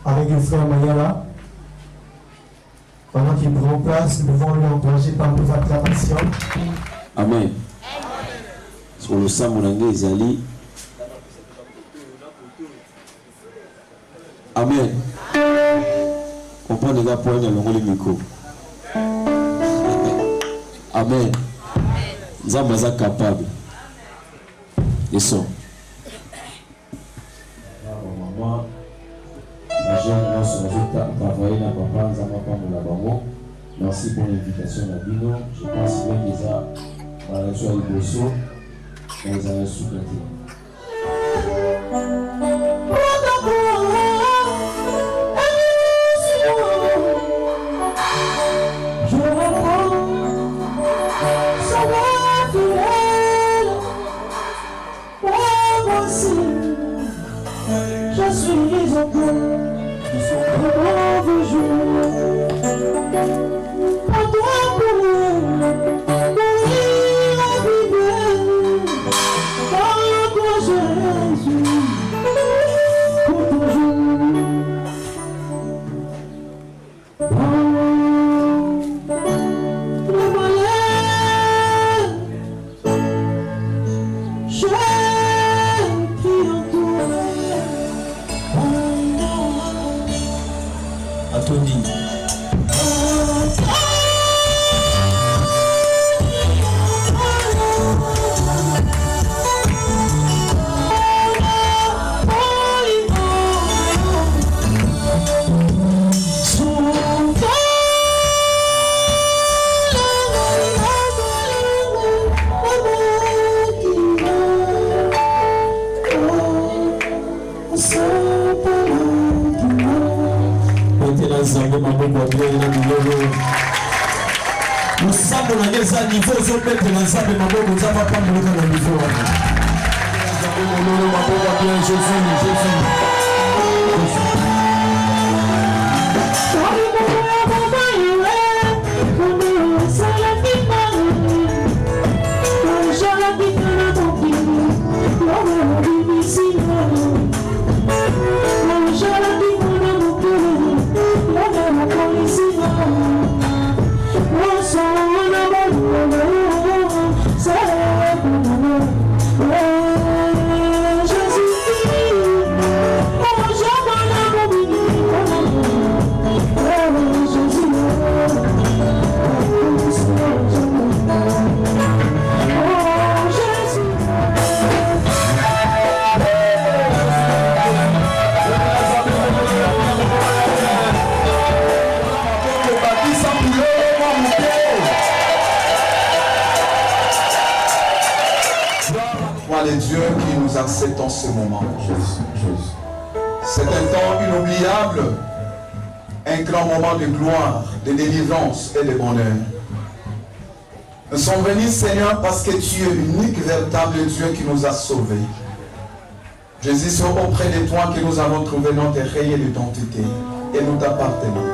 Avec le frère Mayala, pendant qu'il prend place, nous devons lui encourager par nos acclamations. Amen. Sur le sang, mon anglais, Zali. Amen. Comprenez les gars, pour dans le micro. Amen. Nous sommes capables. Et ça. Merci pour l'invitation à Bino. Je pense bien que ça va réussir le bosso, mais ça va sous-traiter. Je suis encore de son brave jour. À toi pour mourir à vivre. Par toi Jésus, pour toujours. Le malheur, je prie en toi. Anthony. Nous savons que les niveaux sont peut-être dans le salle de ma boue, nous avons pas de niveau. Les dieux qui nous acceptent en ce moment. C'est un temps inoubliable, un grand moment de gloire, de délivrance et de bonheur. Nous sommes venus, Seigneur, parce que tu es l'unique véritable Dieu qui nous a sauvés. Jésus, c'est auprès de toi que nous avons trouvé notre réelle identité et nous t'appartenons.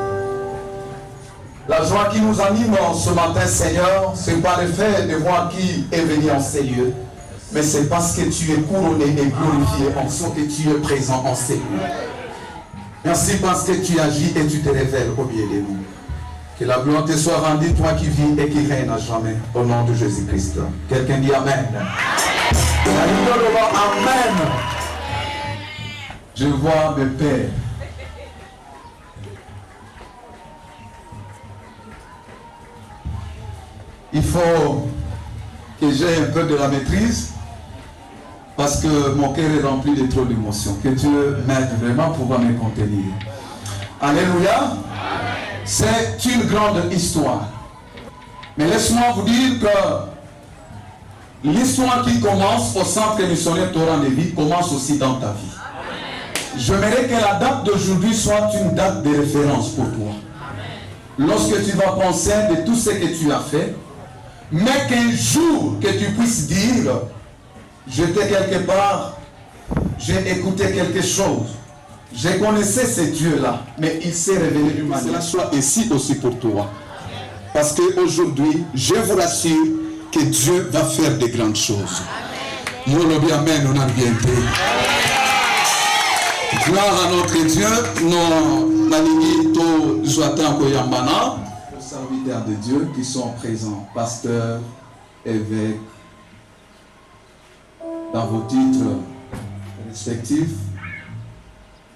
La joie qui nous anime ce matin, Seigneur, ce n'est pas le fait de voir qui est venu en ces lieux, mais c'est parce que tu es couronné et glorifié en ce que tu es présent en ces lieux. Merci parce que tu agis et tu te révèles au milieu de nous. Que la gloire te soit rendue, toi qui vis et qui règne à jamais, au nom de Jésus-Christ. Quelqu'un dit Amen. Amen. Je vois mes pères. Il faut que j'ai un peu de la maîtrise parce que mon cœur est rempli de trop d'émotions. Que Dieu m'aide vraiment pour pouvoir me contenir. Alléluia. C'est une grande histoire. Mais laisse-moi vous dire que l'histoire qui commence au centre missionnaire Torrent de Vie commence aussi dans ta vie. J'aimerais que la date d'aujourd'hui soit une date de référence pour toi. Lorsque tu vas penser de tout ce que tu as fait, mais qu'un jour que tu puisses dire, j'étais quelque part, j'ai écouté quelque chose, je connaissais ce Dieu-là, mais il s'est révélé d'une manière. Cela soit ici aussi pour toi. Parce qu'aujourd'hui, je vous rassure que Dieu va faire de grandes choses. Yolobi amen, on a bien dit. Gloire à notre Dieu. Non, Nalinito Joatan Koyambana. Les serviteurs de Dieu qui sont présents, pasteurs, évêques, dans vos titres respectifs,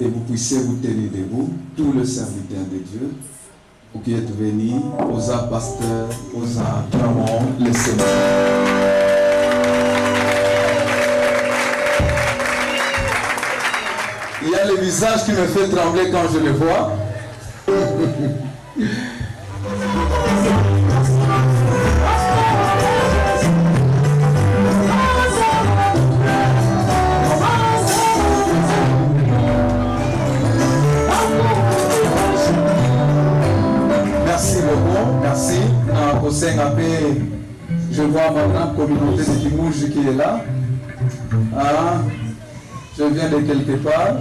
et vous puissiez vous tenir debout, tous les serviteurs de Dieu, vous qui êtes venus, aux pasteurs, aux acclamons le Seigneur. Il y a le visage qui me fait trembler quand je le vois. Merci beaucoup, merci. Je vois ma grande communauté de Kimouji qui est là. Ah, je viens de quelque part.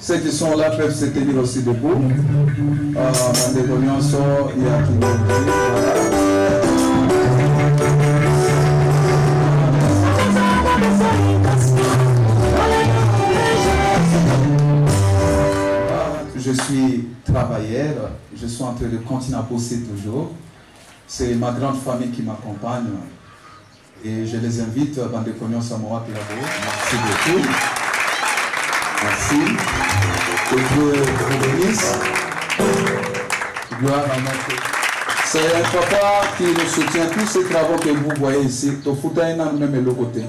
Ceux qui sont là peuvent se tenir aussi debout. Il y a qui Je suis travailleur, je suis en train de continuer à bosser toujours. C'est ma grande famille qui m'accompagne. Et je les invite à Bande Cognos à Moa Pilabo. Merci beaucoup. Merci. Que Dieu vous bénisse. Gloire à notre. C'est un papa qui nous soutient. Tous ces travaux que vous voyez ici, même le côté.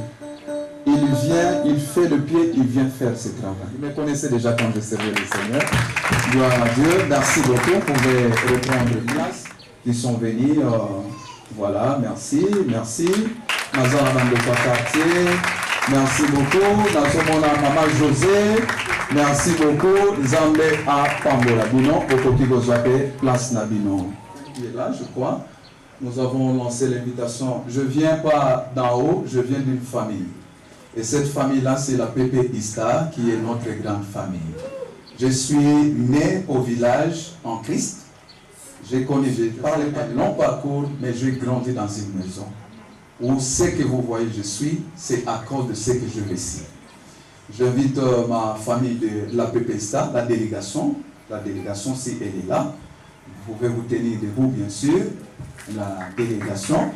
Il vient, il fait le pied, il vient faire ce travail. Vous me connaissez déjà quand je servais le Seigneur. Gloire à Dieu. Merci beaucoup. Vous pouvez reprendre place. Ils sont venus. Voilà, merci, merci. Mazan de quartier. Merci beaucoup. Nazomona Maman José. Merci beaucoup. Zambé à Pambola. Bino, Okoki Gozape, place Nabino. Il est là, je crois. Nous avons lancé l'invitation. Je ne viens pas d'en haut, je viens d'une famille. Et cette famille-là, c'est la Pépé Ista, qui est notre grande famille. Je suis né au village en Christ. J'ai connu, je parle pas de long parcours, mais j'ai grandi dans une maison où ce que vous voyez, je suis, c'est à cause de ce que je récite. J'invite ma famille de la PPSTA, la délégation. La délégation, si elle est là, vous pouvez vous tenir debout, bien sûr. La délégation.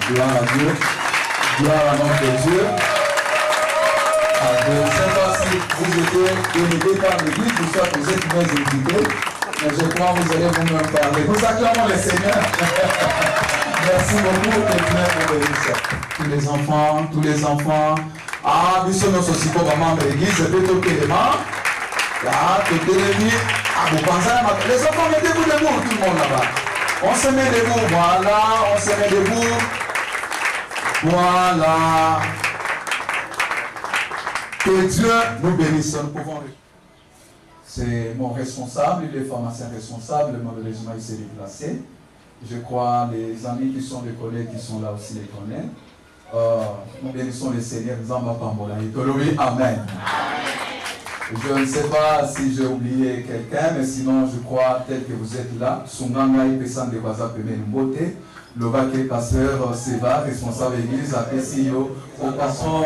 Gloire à Dieu. Gloire à notre Dieu. Je ne sais pas si vous êtes invités par l'église, ou soit vous êtes bien invités. Mais je crois que vous allez vous-même parler. Nous acclamons le Seigneur. Merci beaucoup et Dieu vous bénisse. Tous les enfants. Ah, nous sommes aussi pour maman de l'église, c'est plutôt que les mains. Là, tout est réuni. Ah, vous pensez à ma... Les enfants, mettez-vous debout, tout le monde là-bas. On se met debout, voilà, on se met debout. Voilà. Que Dieu nous bénisse. Nous pouvons... C'est mon responsable, il est pharmacien responsable, malheureusement il s'est déplacé. Je crois les amis qui sont des collègues qui sont là aussi les connaissent. Nous bénissons le Seigneur, Zamba Pambola. Amen. Je ne sais pas si j'ai oublié quelqu'un, mais sinon je crois tel que vous êtes là. Sunganga et Pessan de Baza Pemé Mbote, le baquet pasteur Seva, responsable église à Pessillo. Au passant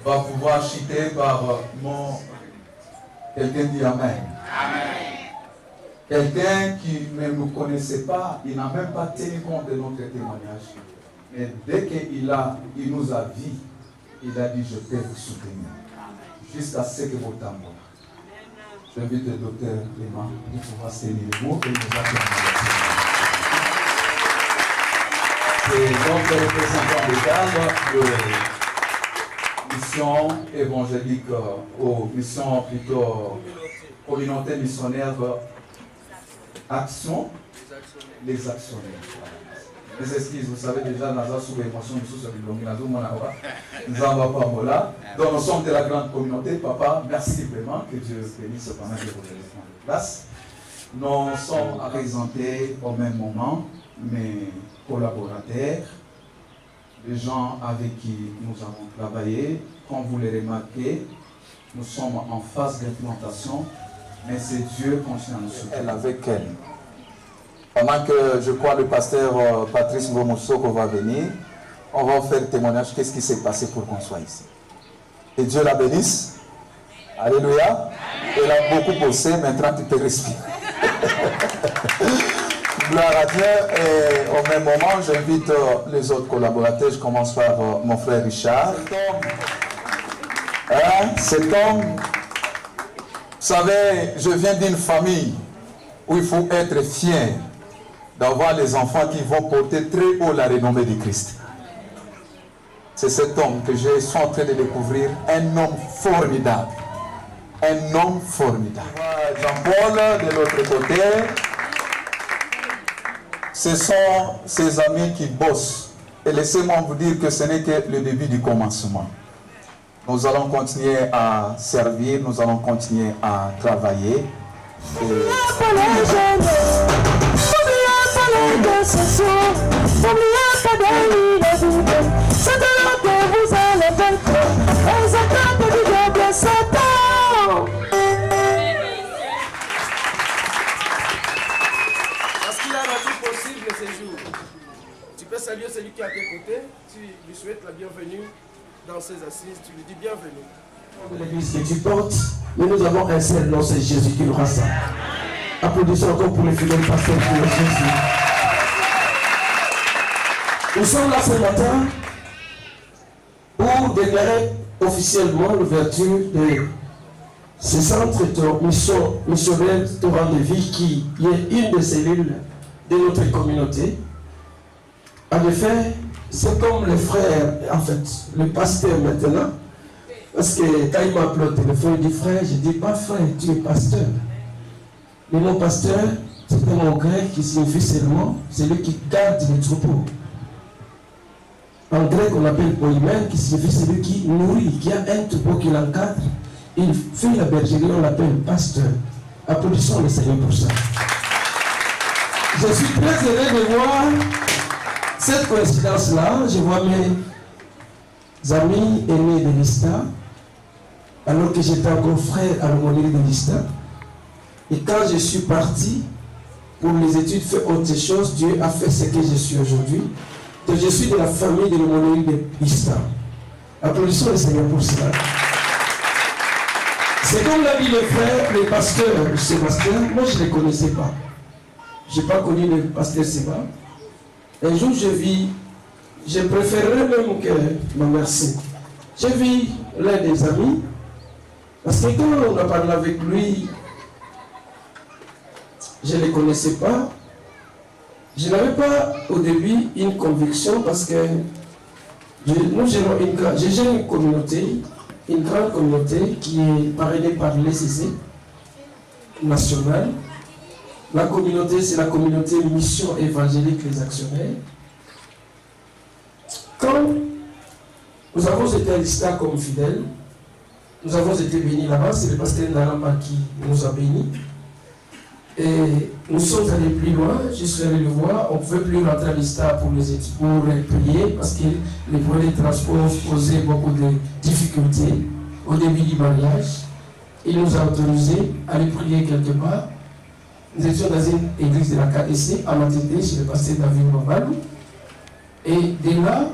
va pouvoir chiter par mon. Quelqu'un dit Amen. Amen. Quelqu'un qui ne nous connaissait pas, il n'a même pas tenu compte de notre témoignage. Mais dès qu'il nous a vus, il a dit, je peux vous soutenir. Jusqu'à ce que vous tambourez. J'invite le docteur Clément de pouvoir se tenir le mot et nous acclamer. C'est donc le représentant des cadres de mission évangélique, aux missions plutôt communauté missionnaire actions, les actionnaires. Les excuses, vous savez déjà, nous avons sous l'émotion, donc nous sommes de la grande communauté. Papa, merci vraiment, que Dieu bénisse pendant que vous êtes en place. Nous sommes représentés au même moment, mes collaborateurs, les gens avec qui nous avons travaillé. Comme vous le remarquez, nous sommes en phase d'implantation, mais c'est Dieu qui continue à nous soutenir. Avec elle. Pendant que je crois le pasteur Patrice Ngomosoko va venir, on va faire témoignage. Qu'est-ce qui s'est passé pour qu'on soit ici? Et Dieu la bénisse. Alléluia. Elle a beaucoup bossé, maintenant tu peux respirer. Gloire à Dieu. Et au même moment, j'invite les autres collaborateurs. Je commence par mon frère Richard. Cet homme, vous savez, je viens d'une famille où il faut être fier d'avoir les enfants qui vont porter très haut la renommée de Christ. C'est cet homme que je suis en train de découvrir, un homme formidable. Un homme formidable. Jean-Paul, de l'autre côté, ce sont ses amis qui bossent. Et laissez-moi vous dire que ce n'est que le début du commencement. Nous allons continuer à servir, nous allons continuer à travailler. Parce qu'il a rendu possible ces jours. Tu peux saluer celui qui est à tes côtés, tu lui souhaites la bienvenue dans ses assises, tu lui dis bienvenue. L'église que tu portes, mais nous avons un seul nom, c'est Jésus qui nous rassemble. Applaudissons encore pour les fidèles pasteurs pour Jésus. Nous sommes là ce matin pour déclarer officiellement l'ouverture de ce centre missionnaire Torrent de vie qui est une des cellules de notre communauté. En effet, c'est comme les frères, en fait, le pasteur maintenant. Parce que quand il m'a appelé au téléphone, il dit frère, je ne dis pas frère, tu es pasteur. Le mot pasteur, c'est un mot grec qui signifie seulement celui qui garde les troupeaux. En grec, on appelle poïmen, qui signifie celui qui nourrit, qui a un troupeau qui l'encadre. Il fait la bergerie, on l'appelle pasteur. Applaudissons le Seigneur pour ça. Je suis très heureux de voir cette coïncidence-là. Je vois mes amis aînés de l'ISTA, alors que j'étais encore frère à l'aumônerie de l'ISTA. Et quand je suis parti pour les études, faire autre chose, Dieu a fait ce que je suis aujourd'hui. Donc je suis de la famille de l'aumônerie de l'ISTA. Applaudissons le Seigneur pour cela. C'est comme l'a dit le frère, le pasteur Sébastien. Moi je ne les connaissais pas. Je n'ai pas connu le pasteur Sébastien. Un jour je préférerais même que ma merci. J'ai vu l'un des amis, parce que quand on a parlé avec lui, je ne les connaissais pas. Je n'avais pas au début une conviction parce que nous gérons une communauté, une grande communauté qui est parrainée par l'ECC nationale. La communauté, c'est la communauté Mission Évangélique Les Actionnaires. Quand nous avons été à l'ISTA comme fidèles, nous avons été bénis là-bas, c'est le pasteur Naramba qui nous a bénis. Et nous sommes allés plus loin, je suis allé le voir, on ne pouvait plus rentrer à l'ISTA pour prier parce que les problèmes de transport posaient beaucoup de difficultés au début du mariage. Il nous a autorisé à aller prier quelque part. Nous étions dans une église de la KDC à Matete chez le pasteur David Mabalou. Et de là,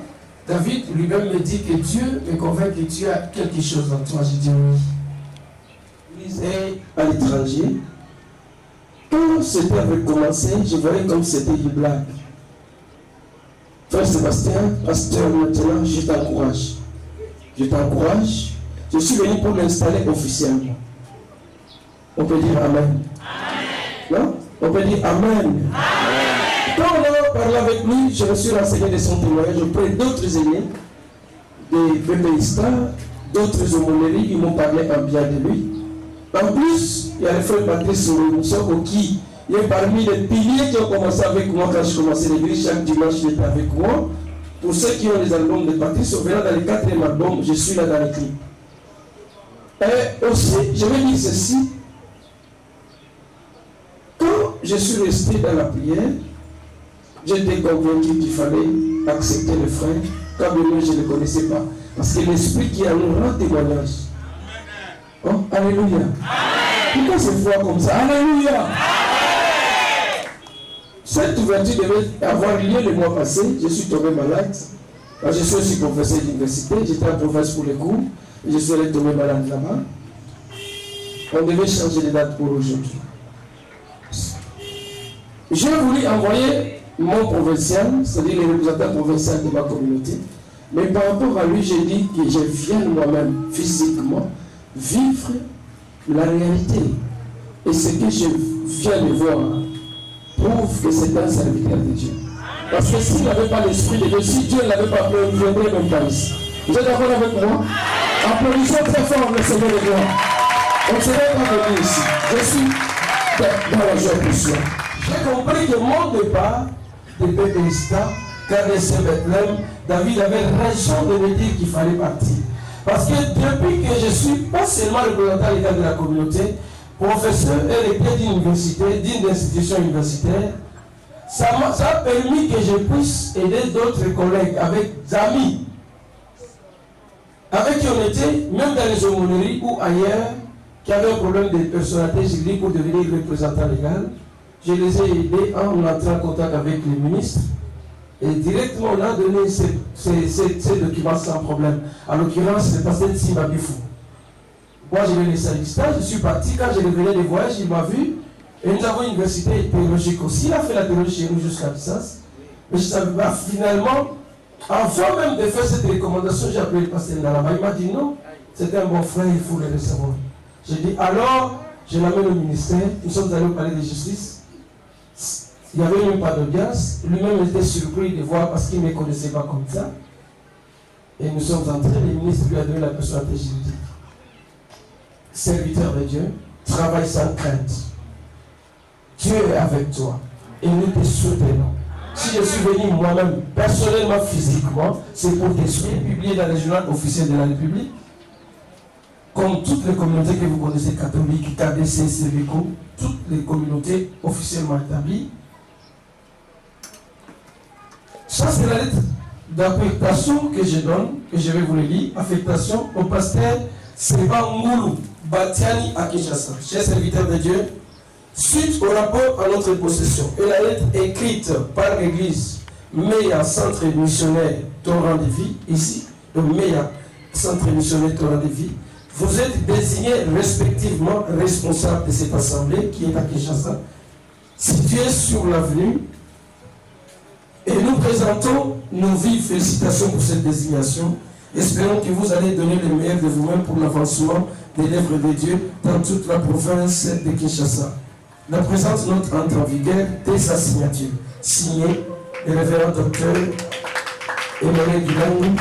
David lui-même me dit que Dieu me convainc que tu as quelque chose dans toi. J'ai dit oui. Lisais à l'étranger. Quand c'était avait commencé, je voyais comme c'était une blague. Frère Sébastien, pasteur, maintenant, je t'encourage. Je t'encourage. Je suis venu pour l'installer officiellement. On peut dire Amen. Non? On peut dire Amen. Quand on a parlé avec lui, je me suis renseigné de son témoignage auprès d'autres aînés, des BPISTA, d'autres aumôneries, ils m'ont parlé en bien de lui. En plus, il y a le frère Patrice Soko qui Il est parmi les piliers qui ont commencé avec moi quand je commençais l'église. Chaque dimanche, il était avec moi. Pour ceux qui ont les albums de Patrice, on verra dans le 4e album, je suis là dans les clips. Et aussi, je vais dire ceci. Quand je suis resté dans la prière, j'étais convaincu qu'il fallait accepter le frère, quand même je ne le connaissais pas. Parce que l'esprit qui a nous rend témoignage. Oh, alléluia. Pourquoi c'est froid comme ça? Alléluia. Cette ouverture devait avoir lieu le mois passé. Je suis tombé malade. Je suis aussi professeur d'université. J'étais en province pour les cours. Et je suis allé tomber malade là-bas. On devait changer de date pour aujourd'hui. J'ai voulu envoyer mon provincial, c'est-à-dire le représentant provincial de ma communauté. Mais par rapport à lui, j'ai dit que je viens moi-même physiquement vivre la réalité. Et ce que je viens de voir prouve que c'est un serviteur de Dieu. Parce que s'il n'avait pas l'esprit de Dieu, si Dieu ne l'avait pas fait, il ne viendrait même pas ici. Vous êtes d'accord avec moi? Applaudissons très fort le Seigneur de gloire. On ne serait pas venu ici. Je suis dans la joie pour soi. J'ai compris que mon départ de Bethesda, KDC Bethléem, David avait raison de me dire qu'il fallait partir. Parce que depuis que je suis pas seulement représentant l'état de la communauté, professeur et recteur d'une université, d'une institution universitaire, ça a permis que je puisse aider d'autres collègues, avec amis, avec qui on était, même dans les aumôneries ou ailleurs, qui avaient un problème de personnalité juridique pour devenir représentant légal. Je les ai aidés en entrant en contact avec les ministres. Et directement, on a donné ces documents sans problème. En l'occurrence, le pasteur Simabifou. Moi, je l'ai laissé à distance. Je suis parti. Quand je revenais des voyages, il m'a vu. Et nous avons une université théologique aussi. Il a fait la théologie chez nous jusqu'à distance. Mais je savais pas. Finalement, avant même de faire cette recommandation, j'ai appelé le pasteur Nalama. Il m'a dit non, c'est un bon frère, il faut le recevoir. J'ai dit alors, je l'amène au ministère. Nous sommes allés au palais de justice. Il n'y avait même pas d'audience. Lui-même était surpris de voir parce qu'il ne me connaissait pas comme ça. Et nous sommes entrés, le ministre lui a donné la personnalité juridique. Serviteur de Dieu, travaille sans crainte. Dieu est avec toi. Et nous te soutenons. Si je suis venu moi-même, personnellement, physiquement, c'est pour te soutenir, publié dans les journaux officiels de la République. Comme toutes les communautés que vous connaissez, catholiques, KDC, CVECO, toutes les communautés officiellement établies. Ça, c'est la lettre d'affectation que je donne, que je vais vous le lire. Affectation au pasteur Seba Ngoulou Batiani à Kinshasa. Cher serviteur de Dieu, suite au rapport à notre possession et la lettre écrite par l'église Meya Centre Missionnaire Torrent de Vie, ici, le Meya Centre Missionnaire Torrent de Vie, vous êtes désignés respectivement responsables de cette assemblée qui est à Kinshasa, située sur l'avenue. Et nous présentons nos vives félicitations pour cette désignation. Espérons que vous allez donner le meilleur de vous-même pour l'avancement des l'œuvre de Dieu dans toute la province de Kinshasa. La présente note entre en vigueur dès sa signature. Signé le révérend docteur Emmanuel Guilangou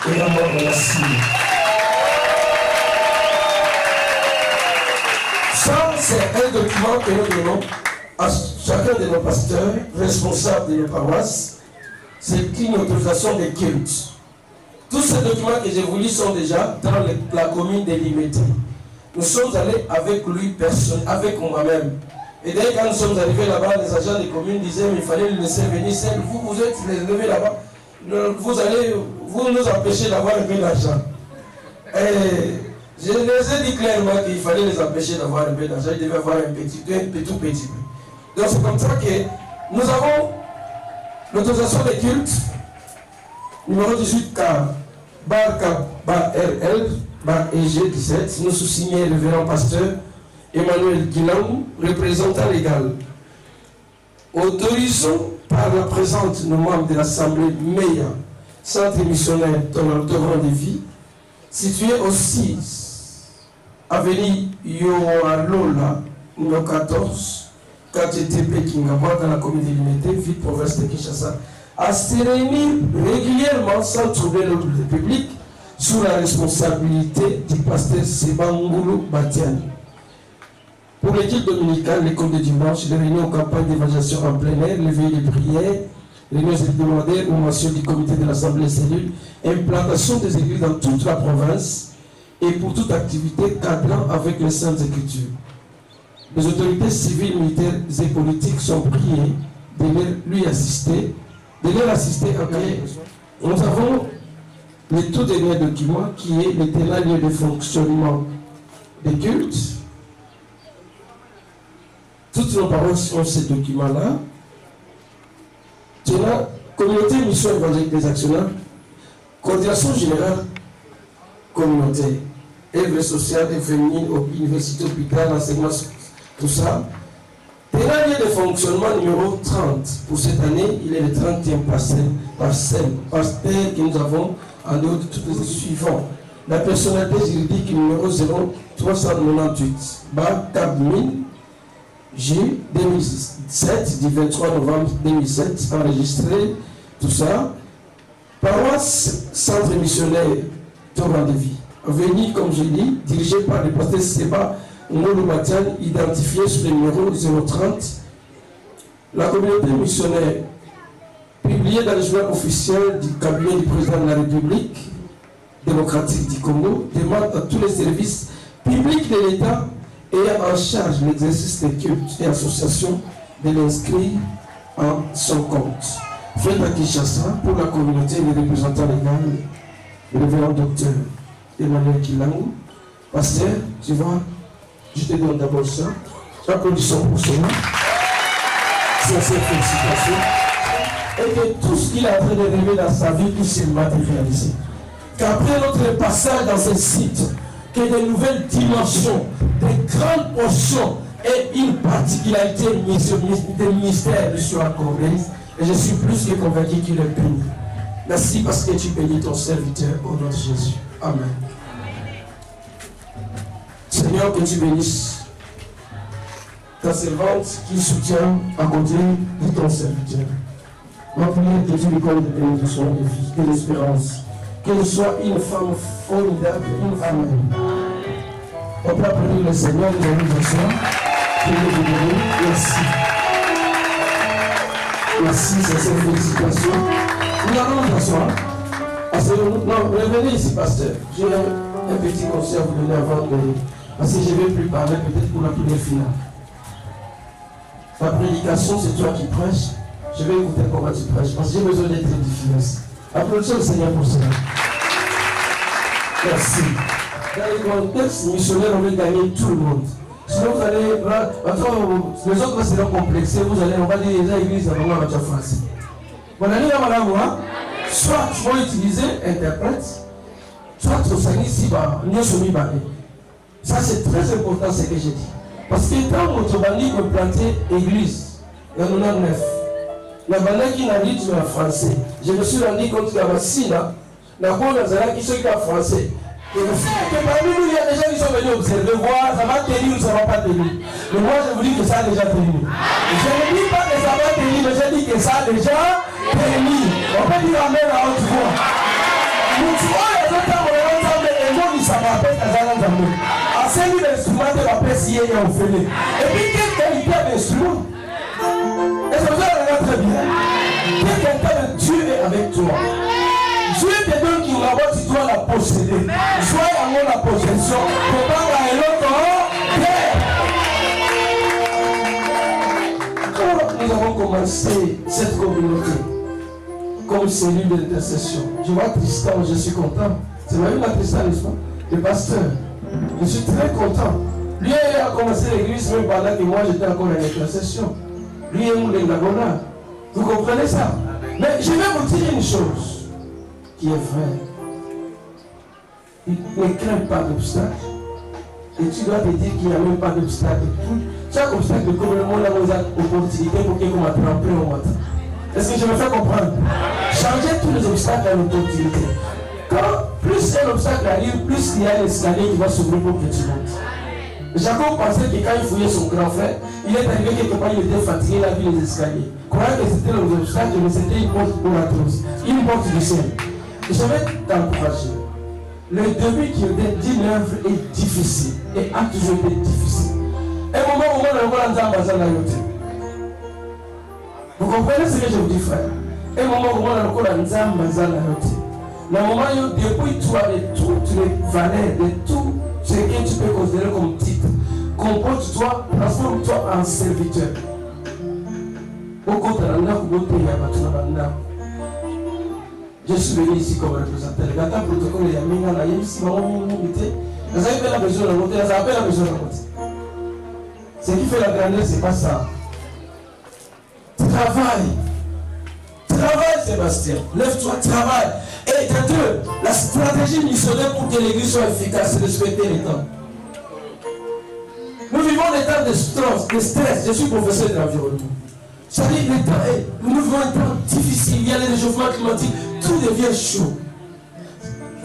et la mort de la signe. Ça, c'est un document que nous donnons à chacun de nos pasteurs, responsables de nos paroisses. C'est une autorisation de culte. Tous ces documents que je vous lis sont déjà dans la commune de Limité. Nous sommes allés avec lui, personne, avec moi-même. Et dès quand nous sommes arrivés là-bas, les agents des communes disaient qu'il fallait le laisser venir seul. Vous êtes les élevés là-bas. Vous nous empêchez d'avoir un peu d'argent. Et je les ai dit clairement qu'il fallait les empêcher d'avoir un peu d'argent. Ils devaient avoir un tout petit peu. Donc c'est comme ça que nous avons l'autorisation de culte numéro 18K RL EG 17, nous sous-signé le révérend pasteur Emmanuel Guilangou, représentant légal. Autorisons par la présente nos membres de l'Assemblée Meya, Centre missionnaire Torrent de Vie, situé au 6 avenue Yoalola, numéro 14, KTTP Kingaba, dans la commune de Limité, ville province de Kinshasa, à se réunir régulièrement sans troubler l'ordre public sous la responsabilité du pasteur Seba Ngoulou Batiani. Pour l'équipe dominicale, l'école de dimanche, les réunions en campagne d'évaluation en plein air, les veillées de prière, les réunions hebdomadaires, formation du comité de l'Assemblée cellule, implantation des églises dans toute la province et pour toute activité cadrant avec les Saintes Écritures. Les autorités civiles, militaires et politiques sont priées de leur assister en cas. Nous avons le tout dernier document qui est l'éternel lieu de fonctionnement des cultes. Toutes nos paroisses ont ce document-là. La communauté mission évangélique des actionnaires, coordination générale communautaire, œuvre sociale et féminine, université, hôpital, enseignement, tout ça. Terrain de fonctionnement numéro 30. Pour cette année, il est le 30e parcelle que nous avons en dehors de tous les suivants. La personnalité juridique numéro 0398, BA 4000, J 2007, du 23 novembre 2007, enregistré, tout ça. Paroisse Centre Missionnaire Torrent de Vie. Avenue, comme je dis, dirigée par le pasteur Seba Mouloumatian, identifié sur le numéro 030. La communauté missionnaire, publiée dans le journal officiel du cabinet du président de la République démocratique du Congo, demande à tous les services publics de l'État ayant en charge l'exercice des cultes et associations de l'inscrire en son compte. Fait à Kinshasa, pour la communauté, les représentants légaux, le révérend docteur Emmanuel Kilangu. Pasteur, tu vois, je te donne d'abord ça. Applaudissons pour cela. Sincère félicitations. Et que tout ce qu'il est en train de rêver dans sa vie puisse se matérialiser. Qu'après notre passage dans ce site, que de nouvelles dimensions, de grandes portions et une particularité de ministère lui soient accordées. Et je suis plus que convaincu qu'il est béni. Merci parce que tu bénis ton serviteur au nom de Jésus. Amen. Seigneur, que tu bénisses ta servante qui soutient à côté de ton serviteur. Ma prière que tu lui colles de bénédiction de vie, de l'espérance. Qu'elle soit une femme formidable, une femme. On peut applaudir le Seigneur, nous allons nous asseoir. Que Dieu vous bénisse. Merci. Merci, c'est cette félicitation. Nous allons nous asseoir. Non, revenez ici, pasteur. J'ai un petit conseil à vous donner avant de. Parce que je ne vais plus parler peut-être pour la prière finale. La prédication, c'est toi qui prêches. Je vais écouter comment tu prêches. Parce que j'ai besoin d'être édifié. Applaudissons le Seigneur pour cela. Merci. Dans le contexte missionnaire, on veut gagner tout le monde. Sinon, vous allez. Les autres seront complexés. Vous allez, on va dire, les églises, on va faire français. Bon, allez, on va voir. Soit tu vas utiliser interprète, soit tu vas ici, nous sommes barrés. Ça, c'est très important ce que j'ai dit. Parce que quand notre bandit peut planter église, il y en a 9. La bandit qui n'a dit en français. Je me suis rendu compte qu'il y a aussi là, la bonne qui sont en français. Et le fait que parmi nous, il y a des gens qui sont venus observer, voir, ça va tenir ou ça ne va pas tenir. Mais moi, je vous dis que ça a déjà tenu. Je ne dis pas que ça va tenir, mais je dis que ça a déjà tenu. On peut dire amen à haute voix. Nous tuons les autres ensemble et nous, ça m'appelle à Zalanzamou. Enseigne l'instrument de la paix si il y a au fêlé. Et puis, quelle qualité d'instrument? Et ça vous a très bien. Quelle qualité de Dieu est avec toi? Dieu te donne qu'il va voir si tu dois la posséder. Sois en la possession pour prendre un autre terre. Quand nous avons commencé cette communauté comme cellule d'intercession, je vois Tristan, je suis content. C'est même la Tristan, n'est-ce pas? Le pasteur, je suis très content. Lui a commencé l'église même pendant que moi j'étais encore en intercession. Lui est mon Lagona. Vous comprenez ça? Mais je vais vous dire une chose qui est vrai. Ne crains pas d'obstacle. Et tu dois te dire qu'il n'y a même pas d'obstacle. Chaque obstacle, comme le monde a une opportunité pour qu'il m'a trempé au matin. Est-ce que je me fais comprendre? Changer tous les obstacles à l'opportunité. Quand plus un obstacle arrive, plus il y a l'escalier qui va s'ouvrir pour que tu montes. Jacob pensait que quand il fouillait son grand frère, il est arrivé quelque part, il était fatigué, il a vu les escaliers. Croyant que c'était les obstacles, mais c'était une porte pour la trousse. Une porte du ciel. Je vais t'encourager. Le début d'une œuvre est difficile et a toujours été difficile. Un moment où on a vous comprenez ce que je vous dis, frère? Un moment où on a encore un le moment où depuis toi de toutes les valeurs, de tout ce que tu peux considérer comme titre, comporte-toi, transforme-toi en serviteur. Je suis venu ici comme représentant. Le gars protocole, il y a mis là, il y a ici, vous avez pas la besoin de monter, vous avez pas la besoin de monter. Ce qui fait la grandeur, c'est pas ça. Travaille. Travaille, Sébastien. Lève-toi, travaille. Et de deux, la stratégie missionnaire pour que l'église soit efficace, c'est de respecter les temps. Nous vivons des temps de stress. Je suis professeur de l'environnement. C'est-à-dire, nous vivons un temps difficile. Il y a les réchauffements climatiques. Tout devient chaud.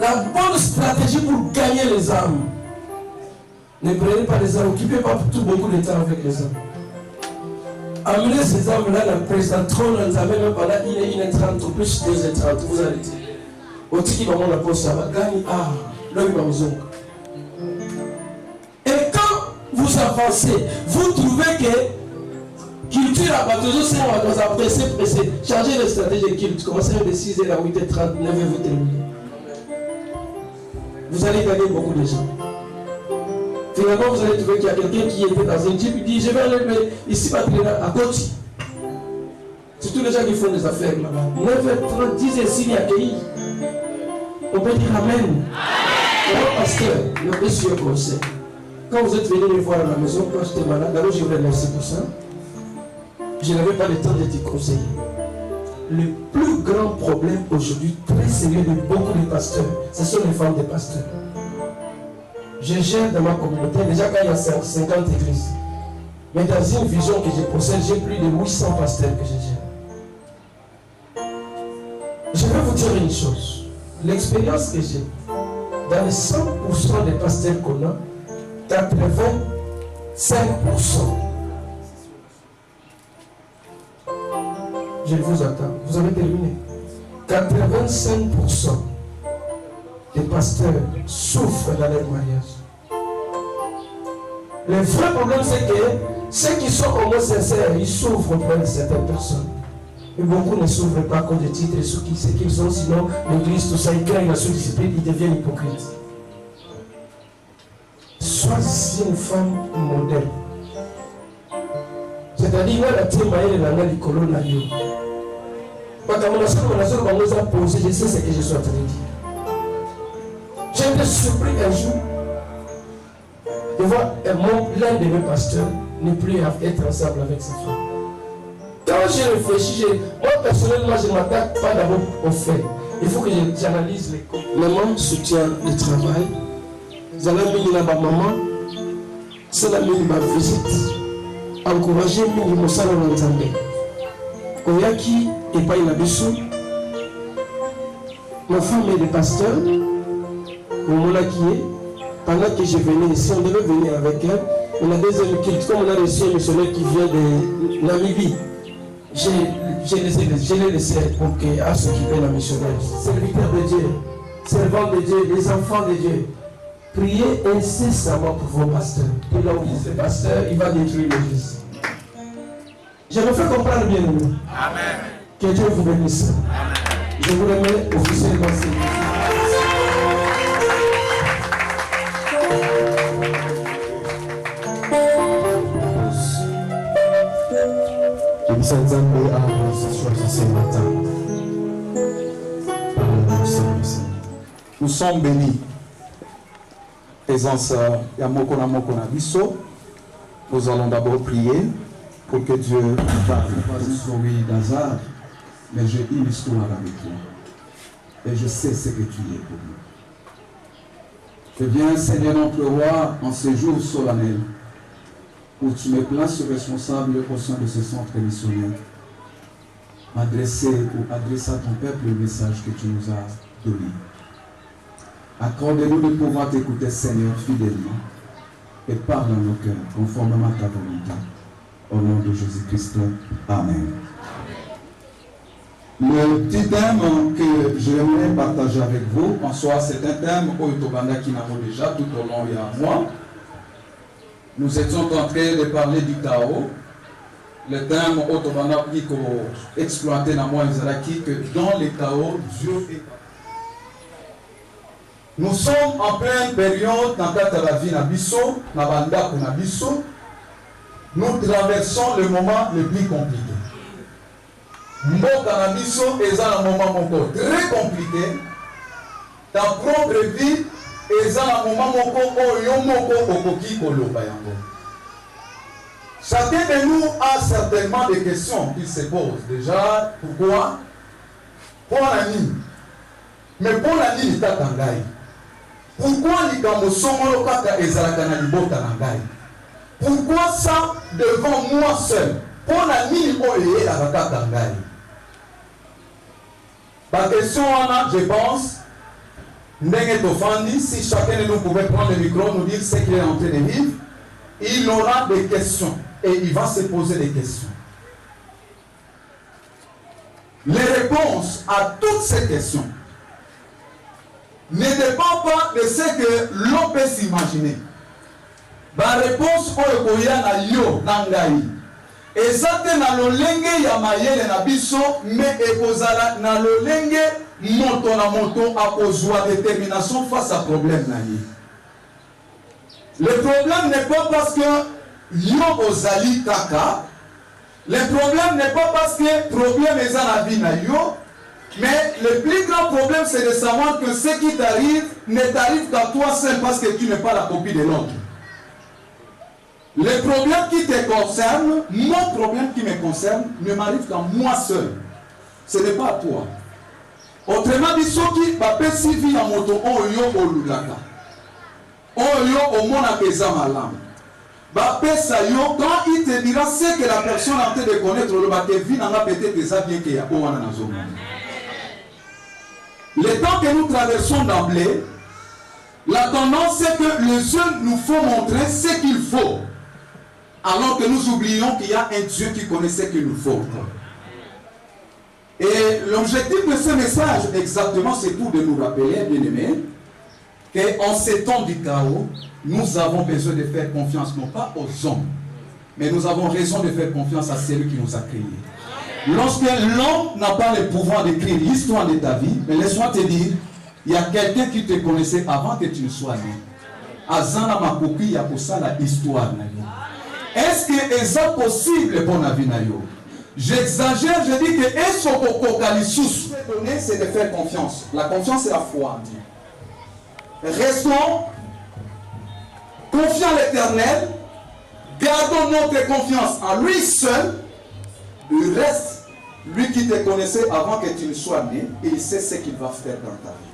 La bonne stratégie pour gagner les âmes. Ne prenez pas les âmes. Occupez pas tout beaucoup de temps avec les âmes. Amenez ces âmes-là, la présidente, trône, les amenez même pendant 1h30, plus 2h30. Vous arrêtez. Au tiki, maman, la poste, ça va gagner. Ah, là, il va vous oncle. Et quand vous avancez, vous trouvez que culture à Batozo, c'est on va pressé. Chargez les stratégies de culte. Commencez de 6h à 8h30, 9h, vous terminez. Vous allez gagner beaucoup de gens. Finalement, vous allez trouver qu'il y a quelqu'un qui était dans un jeep, il dit, je vais aller ici, à côté. Surtout les gens qui font des affaires là-bas. 9h30, 10h, s'il y a accueilli. On peut dire Amen. Mon pasteur, le monsieur conseil. Quand vous êtes venu me voir à la maison, quand j'étais malade, d'abord je vous remercie pour ça. Je n'avais pas le temps de te conseiller. Le plus grand problème aujourd'hui, très sérieux de beaucoup de pasteurs, ce sont les femmes des pasteurs. Je gère dans ma communauté, déjà quand il y a 50 églises. Mais dans une vision que je possède, j'ai plus de 800 pasteurs que je gère. Je vais vous dire une chose. L'expérience que j'ai, dans les 100% des pasteurs qu'on a, 85%. Je vous attends. Vous avez terminé. 85% des pasteurs souffrent dans leur mariage. Le vrai problème, c'est que ceux qui sont au moins sincères, ils souffrent auprès de certaines personnes. Et beaucoup ne souffrent pas à cause des titres et ce qu'ils ont, sinon l'église, tout ça, ils craignent la sous-discipline, ils deviennent hypocrites. Sois une femme modèle. C'est-à-dire, il y a la témoignage de la colonne. Je sais ce que je suis en train de dire. J'ai été surpris un jour de voir l'un de mes pasteurs ne plus être ensemble avec sa femme. Quand j'ai réfléchi, moi personnellement, je ne m'attaque pas d'abord au fait. Il faut que j'analyse les causes. Maman soutient le travail. Zala mini na ba maman. C'est la mini ma visite. Encourager mini mosala na nzambe. Oyaki et pas na biso. Ma femme est le pasteur. Pendant que je venais ici, on devait venir avec elle. On a des amis qui, comme on a reçu un missionnaire qui vient de Namibie, je l'ai laissé pour qu'elle s'occupe de la missionnaire. Serviteur de Dieu, servant de Dieu, les enfants de Dieu. Priez incessamment pour vos pasteurs. Et là où dit ce pasteur, il va détruire l'église. Je me fais comprendre bien aimé. Amen. Que Dieu vous bénisse. Amen. Je vous remets officiellement cette église. Nous sommes bénis. Présence Yamokona Mokona Bisso. Nous allons d'abord prier pour que Dieu parle. Je ne suis pas une souris d'hasard, mais j'ai une histoire avec toi. Et je sais ce que tu es pour moi. Je viens, Seigneur notre roi, en ce jour solennel, où tu me places responsable au sein de ce centre missionnaire, adresser à ton peuple le message que tu nous as donné. Accorde-nous de pouvoir t'écouter, Seigneur, fidèlement, et parle dans nos cœurs, conformément à ta volonté. Au nom de Jésus-Christ. Amen. Le petit thème que j'aimerais partager avec vous, en soi, c'est un thème au Yotobanda qui n'a déjà tout au long il y a un mois. Nous étions en train de parler du chaos. Le terme Otobana dit exploité dans moi Israël que dans le chaos, Dieu est. Nous sommes en pleine période dans la vie Nabiso, Nabanda Nabiso. Nous traversons le moment le plus compliqué. Mboka Nabiso est un moment très compliqué. Ta propre vie est un moment chacun de nous a certainement des questions qui se posent. Déjà, pourquoi? Pour la nuit. Mais pour la nuit, il y pourquoi pourquoi ça devant moi seul? Pour la nuit, la question, je pense, si chacun de nous pouvait prendre le micro, nous dire ce qu'il est en train de vivre, il aura des questions et il va se poser des questions. Les réponses à toutes ces questions ne dépendent pas de ce que l'on peut s'imaginer. La réponse oyo na yo nangai ezate na lolenge ya mayele na biso mais ekozala na lolenge moto na moto akozwa détermination face à problème na ye. Le problème n'est pas parce que yo ozali kaka. Le problème n'est pas parce que problème est dans la vie na yo. Mais le plus grand problème, c'est de savoir que ce qui t'arrive ne t'arrive qu'à toi seul parce que tu n'es pas la copie de l'autre. Le problème qui te concerne, mon problème qui me concerne, ne m'arrive qu'à moi seul. Ce n'est pas à toi. Autrement dit, ceux qui m'appellent si vite en moto, oyo olulaka. Oyo omona pesa malam. Quand il te dira ce que la personne a en train de connaître, le n'a peut-être déjà bien qu'il y a owana na zone. Le temps que nous traversons d'emblée, la tendance c'est que les yeux nous font montrer ce qu'il faut, alors que nous oublions qu'il y a un Dieu qui connaît ce qu'il nous faut. Et l'objectif de ce message, exactement, c'est pour de nous rappeler, bien aimés, qu'en ces temps du chaos, nous avons besoin de faire confiance, non pas aux hommes, mais nous avons raison de faire confiance à celui qui nous a créés. Lorsque l'homme n'a pas le pouvoir d'écrire l'histoire de ta vie, mais laisse-moi te dire, il y a quelqu'un qui te connaissait avant que tu ne sois né. Azana makoki ya kosala histoire na yo. Est-ce que c'est possible pour la vie na yo? J'exagère, je dis que est-ce qu'on donner, c'est de faire confiance. La confiance, c'est la foi en Dieu. Restons confiants à l'Éternel, gardons notre confiance en lui seul. Le reste, lui qui te connaissait avant que tu ne sois né, il sait ce qu'il va faire dans ta vie.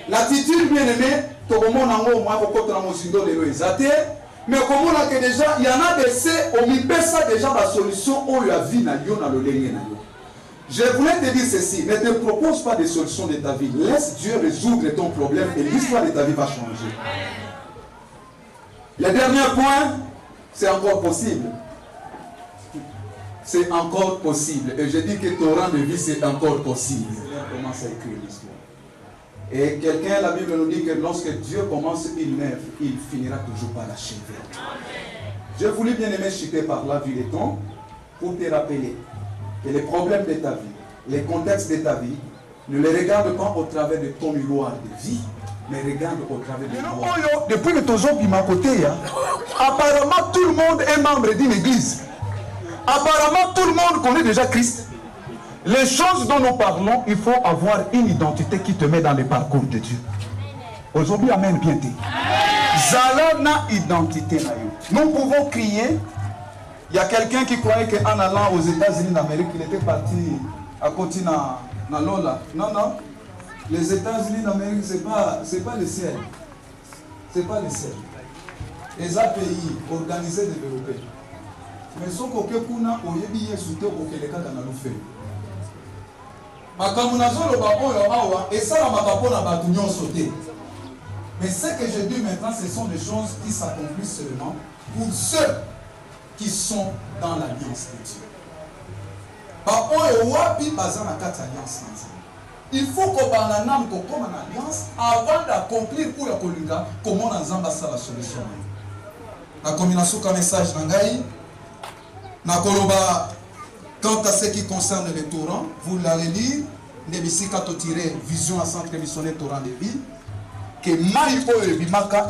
L'attitude bien-aimée, tout le monde en haut, moi, mais comme on a que déjà, il y en a des c'est, on y paie ça déjà la solution où la vie n'a yo dans le lien. Je voulais te dire ceci, ne te propose pas de solution de ta vie. Laisse Dieu résoudre ton problème et l'histoire de ta vie va changer. Le dernier point, c'est encore possible. C'est encore possible. Et je dis que ton rang de vie, c'est encore possible. On commence à écrire l'histoire. Et quelqu'un, la Bible nous dit que lorsque Dieu commence une œuvre, il finira toujours par l'achever. Je voulais bien aimer chuter par la vie des temps pour te rappeler que les problèmes de ta vie, les contextes de ta vie, ne les regarde pas au travers de ton miroir de vie, mais regarde au travers de miroir. Depuis que ton homme m'a côté, apparemment tout le monde est membre d'une église. Apparemment tout le monde connaît déjà Christ. Les choses dont nous parlons, il faut avoir une identité qui te met dans le parcours de Dieu. Aujourd'hui, amen, bien dit. Zalana identité. Nous pouvons crier. Il y a quelqu'un qui croyait qu'en allant aux États-Unis d'Amérique, il était parti à côté dans Lola. Non, non. Les États-Unis d'Amérique, ce n'est pas le ciel. Ce n'est pas le ciel. Les pays organisés, développés. Mais ce qu'on a, on y a soutenu au Québec dans le fait. Mais ce que je dis maintenant, ce sont des choses qui s'accomplissent seulement pour ceux qui sont dans l'alliance de Dieu. Il faut qu'on ait une alliance avant d'accomplir pour la Kolinga comment on a la solution. La combinaison comme message Nangaï. Nakoloba, quant à ce qui concerne les torrents, vous l'allez lire. Nebisi quand tiré vision à centre missionnaire torrent de vie. Que Maïko et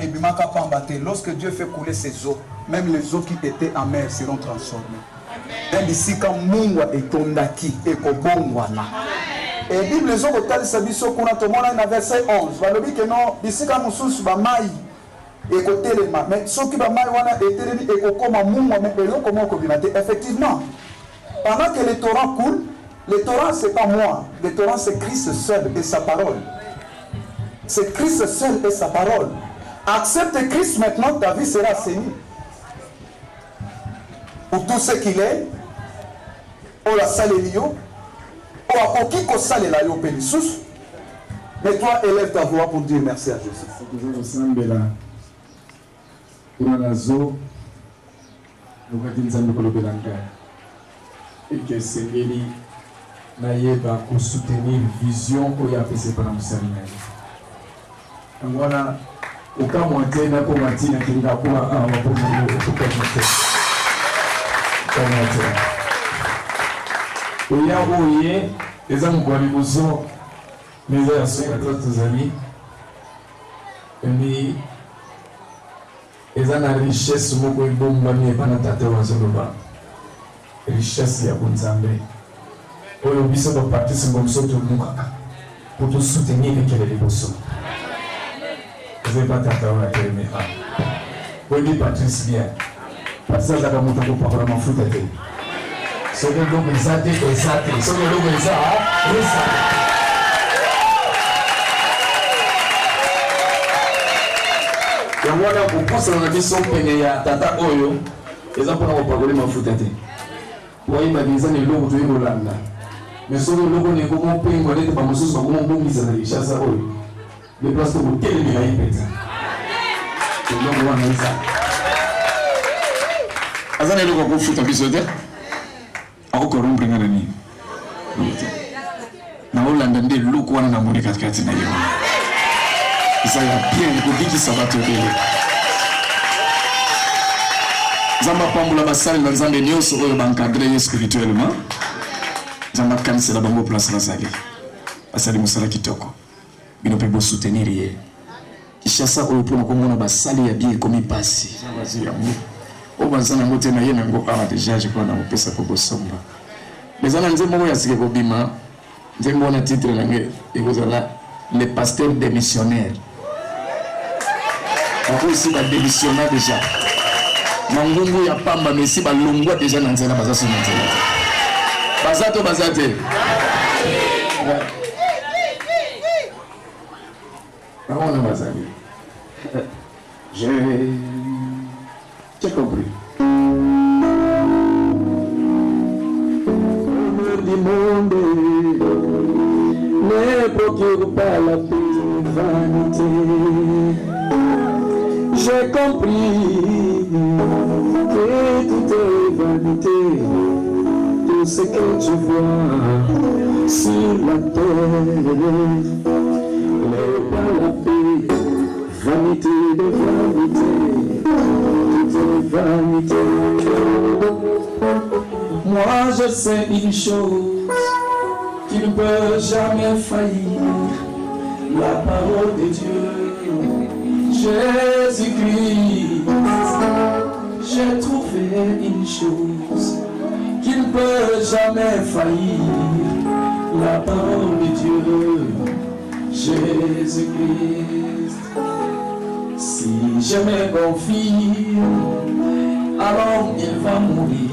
Bimaka Pambate, lorsque Dieu fait couler ses eaux, même les eaux qui étaient amères seront transformées. Même ici, quand Mungwa et Tondaki et Kobongwana. Et Bible, les eaux au Sabiso qu'on a tombé dans verset 11. Valobi que non, ici, quand Moussous Bamaï et Kotelema, mais ceux qui Bamaï wana et Telemi et Kokoma Mungwa, mais l'eau comment Kobinate. Effectivement, pendant que les torrents coulent, les torrents, c'est pas moi. Les torrents, c'est Christ seul et sa parole. C'est Christ seul et sa parole. Accepte Christ maintenant, ta vie sera saignée. Pour tout ce qu'il est, on la salélio, on a conquis qu'on salé la yo pénissus. Mais toi, élève ta voix pour dire merci à Jésus. Nous sommes là. Pour la zo, nous avons dit et que c'est Mélie, naïeba pour soutenir vision qu'on a fait par le séminaire. Voilà, au cas où on était là pour matin, il y a pour un pour il y a oublié les hommes qui ont besoin mais ils sont d'autres amis et ils ont la richesse beaucoup de bon mamie pas dans ta terre richesse ya bonzambe oyo biso ba partir comme ça tout pour te soutenir et qu'elle est besoin. Je ne vais pas t'attendre à terminer. Oui, Patrice, bien. Parce que j'ai mon temps pour parler en foot. Ce que l'on veut, c'est exact. Ce que l'on veut, c'est ça. Et voilà, pour penser à la mission pénée à Tata Oyo, ils ont pas parlé en foot. Oui, il m'a dit que les logo de Yolanda. Mais ce que l'on veut, c'est comment payer pour aller dans le sous, comment on mise à la chasse à Oyo. Les places que vous quel est la hypéta. C'est le nom de ça. Azana loko ko futa bisote. Ako rompre ngani. Na Hollande nde loko wana na moni katikati na yeye. Isa ya bien ko diki sabato dele. Zamba pambula basali na nzambe nyonso oyo bankadre spirituellement. Zamba kanisa la bango place na sali. Basali musala kitoko. Bino pe bo soutenir ye. Kishasa oyo pona komona basali ya bien komi pasi. Bazi ya mu. O bazana mote na ye na ngo a déjà je crois na pesa ko bosomba. Mais ana nzembo ya sike ko bima. Nzembo na titre na nge ekozala les pasteurs démissionnaires. On aussi ba démissionnaire déjà. Mangungu ya pamba mesi ba longwa déjà na nzela baza sona nzela. Bazato bazate. On a bazali. J'ai compris. Du monde ne procure pas la vanité. J'ai compris que tout est vanité. Tout ce que tu vois sur la terre. La paix, vanité de vanité, tout est vanité. Moi je sais une chose qui ne peut jamais faillir, la parole de Dieu, Jésus-Christ. J'ai trouvé une chose qui ne peut jamais faillir, la parole de Dieu. Jésus-Christ, si je me confie, alors il va mourir,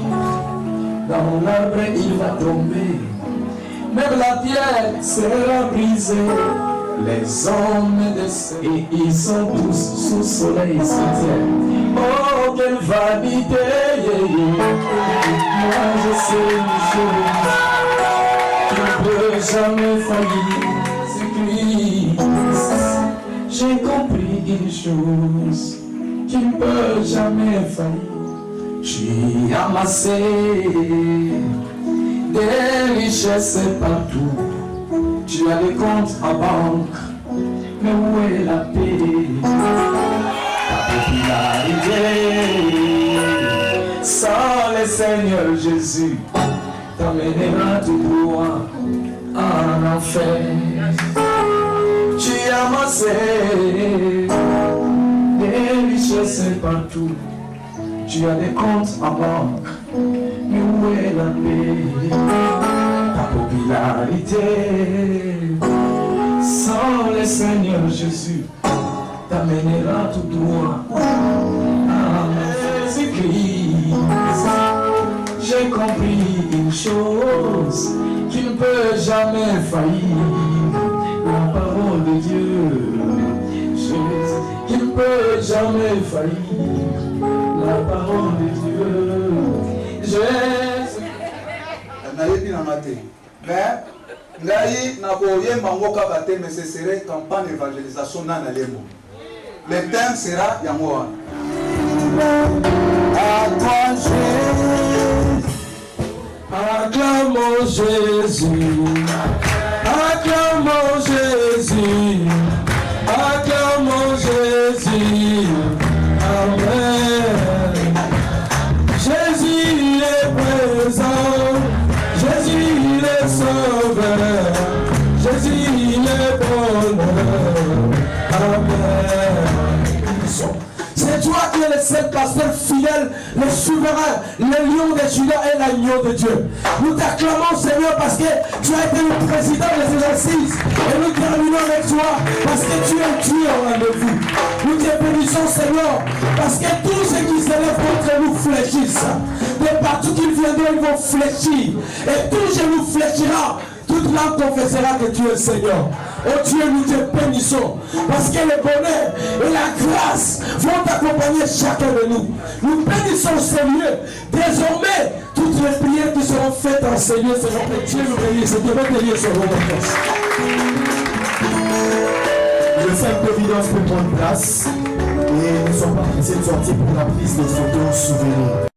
dans l'arbre il va tomber, même la pierre sera brisée, les hommes et ils sont tous sous soleil terre. Oh, quelle vanité, moi je sais une chose qui ne peut jamais faillir. J'ai compris une chose qui ne peut jamais faillir. J'ai amassé des richesses partout. Tu as des comptes en banque, mais où est la paix? popularité. Sans le Seigneur Jésus, t'emmènera tout droit en enfer. Tu as amassé des richesses partout. Tu as des comptes en banque. Où est la paix? Ta popularité. Sans le Seigneur Jésus, t'amènera tout droit à Jésus-Christ. J'ai compris une chose qui ne peut jamais faillir. La parole de Dieu, Jésus, qui ne peut jamais faillir. La parole de Dieu, Jésus. nayebi na ngate mais ngai na koyemba ngo kaka te, mais ce serait campagne d'évangélisation na lembo. Le thème sera yango wana. À toi Jésus, acclamons Jésus, acclamons Jésus, acclamons Jésus, amen. Jésus est présent, Jésus est sauveur, Jésus est bonheur, amen. C'est toi qui es le seul pasteur fidèle, le souverain, le lion de Juda et l'agneau de Dieu. Nous t'acclamons Seigneur parce que tu as été le président de ces assises. Et nous terminons avec toi parce que tu es Dieu en rendez-vous. Nous te bénissons Seigneur parce que tous ceux qui se lèvent contre nous fléchissent. De partout qu'ils viendront, ils vont fléchir. Et tout genou fléchira. Toute langue confessera que tu es le Seigneur. Oh Dieu, nous te bénissons. Parce que le bonheur et la grâce vont accompagner chacun de nous. Nous bénissons Seigneur. Désormais, toutes les prières qui seront faites en Seigneur seront que Dieu nous bénisse. Et que notre Dieu seront bénisse. Le 5 d'évidence peut prendre place. Et nous sommes pas pressés de sortir pour la prise des photos souvenirs.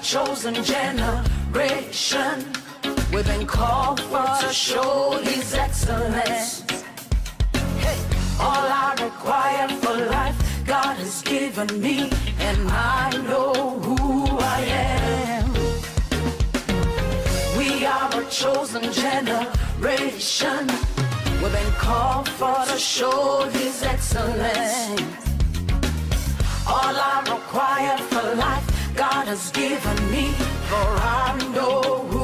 Chosen generation, we've been called for to show His excellence. Hey, all I require for life, God has given me, and I know who I am. We are a chosen generation, we've been called for to show His excellence. All I require for life, God has given me, for I know who